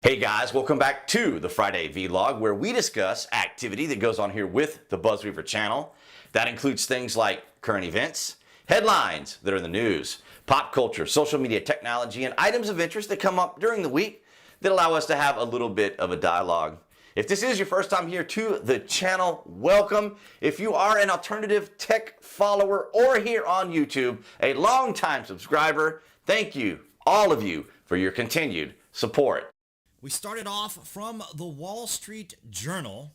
Hey guys, welcome back to the Friday Vlog, where we discuss activity that goes on here with the BuzWeaver channel. That includes things like current events, headlines that are in the news, pop culture, social media, technology, and items of interest that come up during the week that allow us to have a little bit of a dialogue. If this is your first time here to the channel, welcome. If you are an alternative tech follower or here on YouTube, a longtime subscriber, thank you, all of you, for your continued support. We started off from the Wall Street Journal.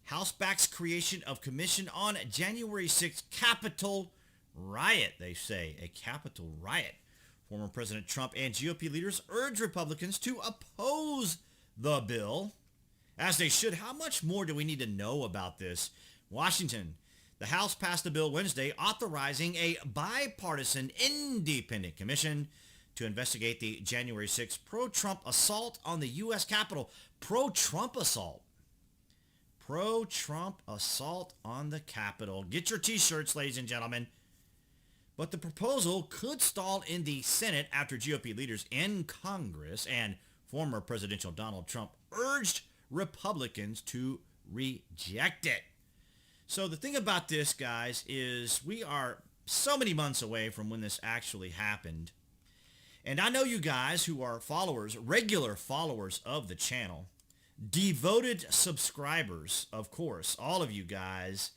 House backs creation of commission on January 6th. Capitol riot, they say. A Capitol riot. Former President Trump and GOP leaders urge Republicans to oppose the bill. As they should. How much more do we need to know about this? Washington. The House passed a bill Wednesday authorizing a bipartisan independent commission to investigate the January 6th pro-Trump assault on the U.S. Capitol. Pro-Trump assault. Pro-Trump assault on the Capitol. Get your t-shirts, ladies and gentlemen. But the proposal could stall in the Senate after GOP leaders in Congress and former presidential Donald Trump urged Republicans to reject it. So the thing about this, guys, is we are so many months away from when this actually happened. And I know you guys who are followers, regular followers of the channel, devoted subscribers, of course, all of you guys,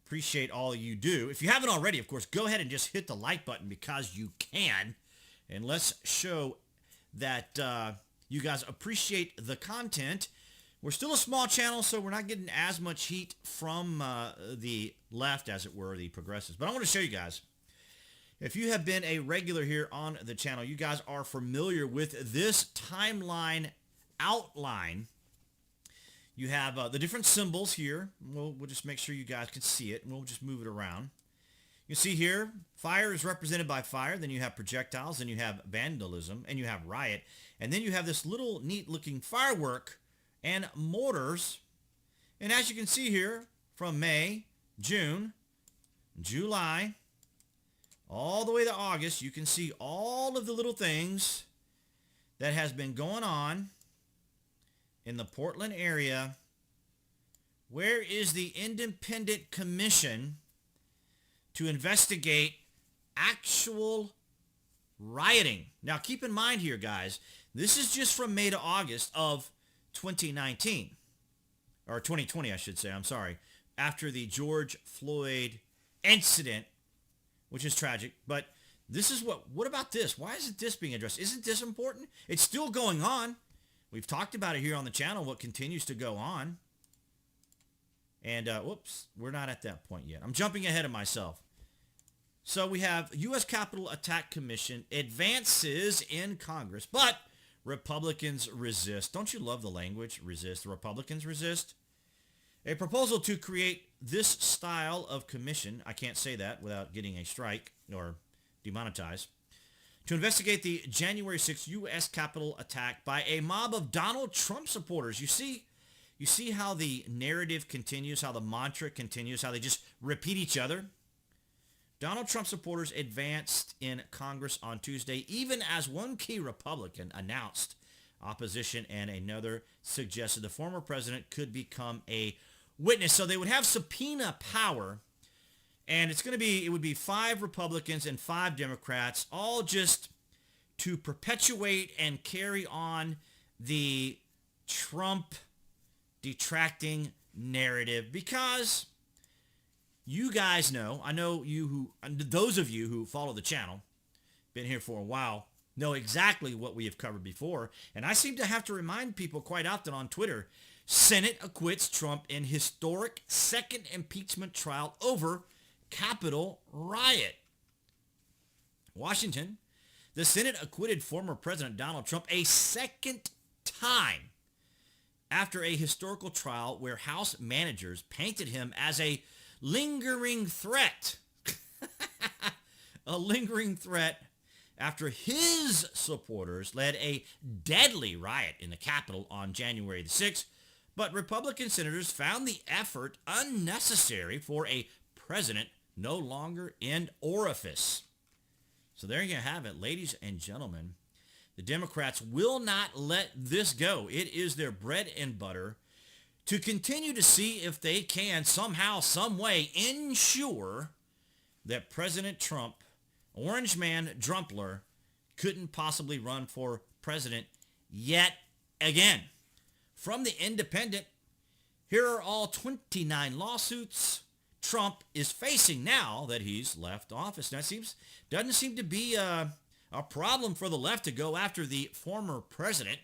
appreciate all you do. If you haven't already, of course, go ahead and just hit the like button because you can. And let's show that you guys appreciate the content. We're still a small channel, so we're not getting as much heat from the left, as it were, the progressives. But I want to show you guys. If you have been a regular here on the channel, you guys are familiar with this timeline outline. You have the different symbols here. We'll just make sure you guys can see it, and we'll just move it around. You see here, fire is represented by fire. Then you have projectiles. Then you have vandalism, and you have riot. And then you have this little neat-looking firework and mortars. And as you can see here, from May, June, July, all the way to August, you can see all of the little things that has been going on in the Portland area. Where is the independent commission to investigate actual rioting? Now, keep in mind here, guys, this is just from May to August of 2019, or 2020, I should say, I'm sorry, after the George Floyd incident, which is tragic. But this is what about this? Why isn't this being addressed? Isn't this important? It's still going on. We've talked about it here on the channel, what continues to go on. And, whoops, we're not at that point yet. I'm jumping ahead of myself. So we have U.S. Capitol Attack Commission advances in Congress, but Republicans resist. Don't you love the language? Resist. The Republicans resist. A proposal to create this style of commission, I can't say that without getting a strike or demonetized, to investigate the January 6th U.S. Capitol attack by a mob of Donald Trump supporters. You see how the narrative continues, how the mantra continues, how they just repeat each other? Donald Trump supporters advanced in Congress on Tuesday, even as one key Republican announced opposition and another suggested the former president could become a witness. So they would have subpoena power, and it would be 5 Republicans and 5 Democrats, all just to perpetuate and carry on the Trump detracting narrative. Because you guys know, I know those of you who follow the channel, been here for a while, know exactly what we have covered before. And I seem to have to remind people quite often on Twitter, Senate acquits Trump in historic second impeachment trial over Capitol riot. Washington. The Senate acquitted former President Donald Trump a second time after a historical trial where House managers painted him as a lingering threat. A lingering threat after his supporters led a deadly riot in the Capitol on January the 6th. But Republican senators found the effort unnecessary for a president no longer in office. So there you have it, ladies and gentlemen. The Democrats will not let this go. It is their bread and butter to continue to see if they can somehow, some way ensure that President Trump, Orange Man Drumpler, couldn't possibly run for president yet again. From The Independent, here are all 29 lawsuits Trump is facing now that he's left office. Now, it doesn't seem to be a problem for the left to go after the former president.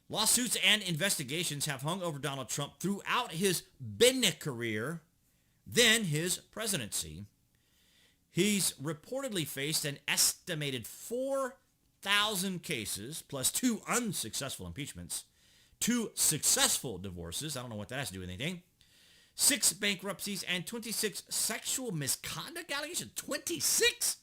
Lawsuits and investigations have hung over Donald Trump throughout his business career, then his presidency. He's reportedly faced an estimated 4,000 cases, plus 2 unsuccessful impeachments, 2 successful divorces, I don't know what that has to do with anything, 6 bankruptcies, and 26 sexual misconduct allegations. 26?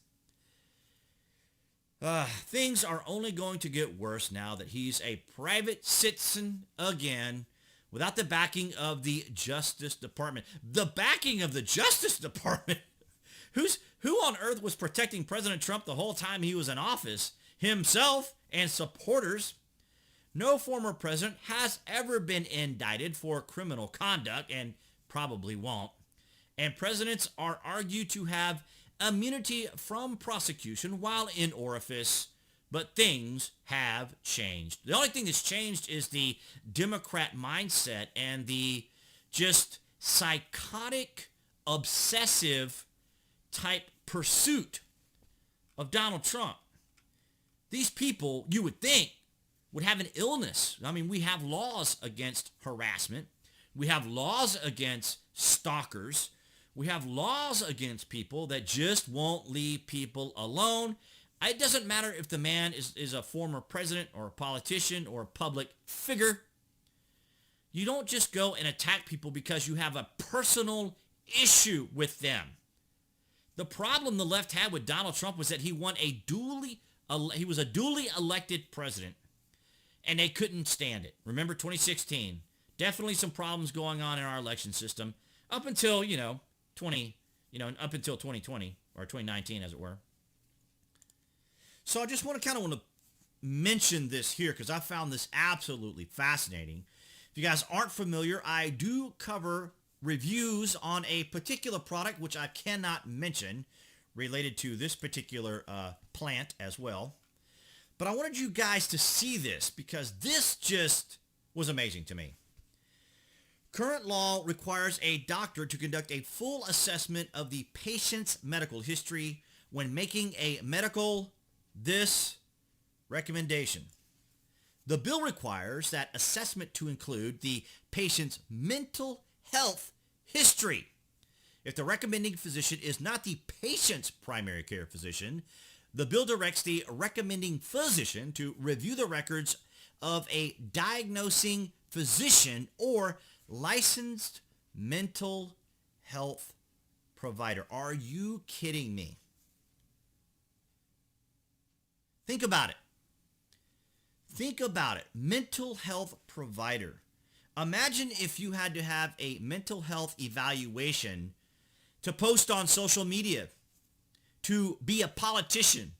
Things are only going to get worse now that he's a private citizen again without the backing of the Justice Department. The backing of the Justice Department? Who on earth was protecting President Trump the whole time he was in office? Himself and supporters. No former president has ever been indicted for criminal conduct and probably won't. And presidents are argued to have immunity from prosecution while in office, but things have changed. The only thing that's changed is the Democrat mindset and the just psychotic, obsessive type pursuit of Donald Trump. These people, you would think, would have an illness. I mean, we have laws against harassment. We have laws against stalkers. We have laws against people that just won't leave people alone. It doesn't matter if the man is a former president or a politician or a public figure. You don't just go and attack people because you have a personal issue with them. The problem the left had with Donald Trump was that he was a duly elected president, and they couldn't stand it. Remember 2016? Definitely some problems going on in our election system up until, up until 2020 or 2019, as it were. So I just want to mention this here because I found this absolutely fascinating. If you guys aren't familiar, I do cover reviews on a particular product which I cannot mention related to this particular plant as well. But I wanted you guys to see this because this just was amazing to me. Current law requires a doctor to conduct a full assessment of the patient's medical history when making a medical recommendation. The bill requires that assessment to include the patient's mental health history. If the recommending physician is not the patient's primary care physician, the bill directs the recommending physician to review the records of a diagnosing physician or licensed mental health provider. Are you kidding me? Think about it. Think about it. Mental health provider. Imagine if you had to have a mental health evaluation to post on social media, to be a politician,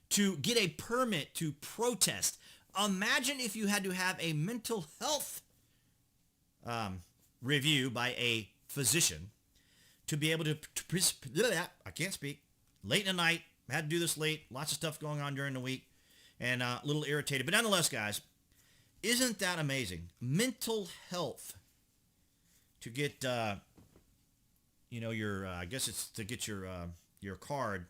to get a permit to protest. Imagine if you had to have a mental health review by a physician to be able to, I can't speak, late in the night, had to do this late, lots of stuff going on during the week, and a little irritated. But nonetheless, guys, isn't that amazing? Mental health to get, your, I guess it's to get your card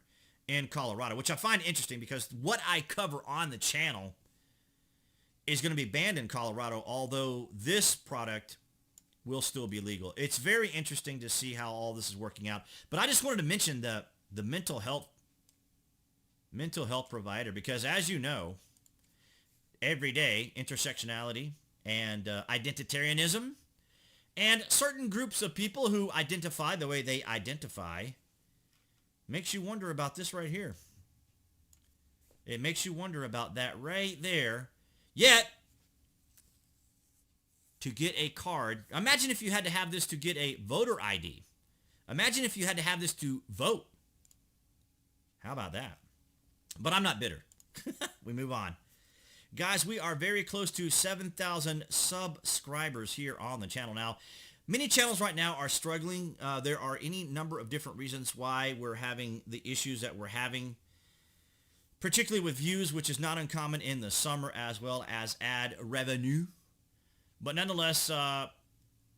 in Colorado, which I find interesting because what I cover on the channel is going to be banned in Colorado, although this product will still be legal. It's very interesting to see how all this is working out. But I just wanted to mention the mental health provider because, as you know, every day intersectionality and identitarianism and certain groups of people who identify the way they identify makes you wonder about this right here. It makes you wonder about that right there. Yet, to get a card, imagine if you had to have this to get a voter ID. Imagine if you had to have this to vote. How about that? But I'm not bitter. We move on. Guys, we are very close to 7,000 subscribers here on the channel now. Many channels right now are struggling. There are any number of different reasons why we're having the issues that we're having, particularly with views, which is not uncommon in the summer, as well as ad revenue. But nonetheless,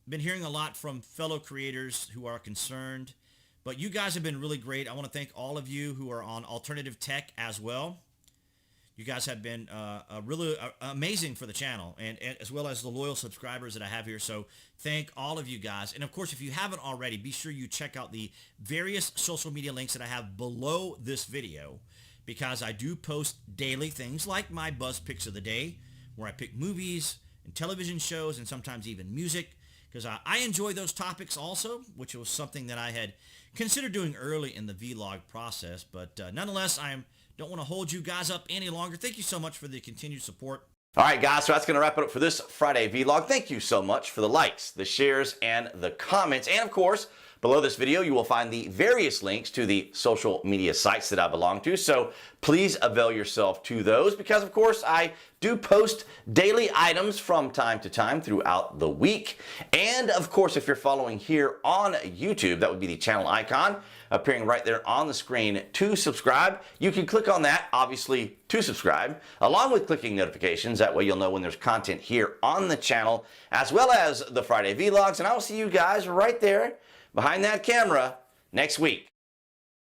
been hearing a lot from fellow creators who are concerned. But you guys have been really great. I want to thank all of you who are on alternative tech as well. You guys have been really amazing for the channel, and as well as the loyal subscribers that I have here. So thank all of you guys. And of course, if you haven't already, be sure you check out the various social media links that I have below this video, because I do post daily things like my Buzz Picks of the Day, where I pick movies and television shows and sometimes even music, because I enjoy those topics also, which was something that I had considered doing early in the vlog process. But nonetheless, don't want to hold you guys up any longer. Thank you so much for the continued support. All right, guys, so that's going to wrap it up for this Friday vlog. Thank you so much for the likes, the shares, and the comments. And of course, below this video, you will find the various links to the social media sites that I belong to. So please avail yourself to those, because of course I do post daily items from time to time throughout the week. And of course, if you're following here on YouTube, that would be the channel icon appearing right there on the screen to subscribe. You can click on that, obviously, to subscribe, along with clicking notifications. That way you'll know when there's content here on the channel, as well as the Friday vlogs. And I will see you guys right there behind that camera next week.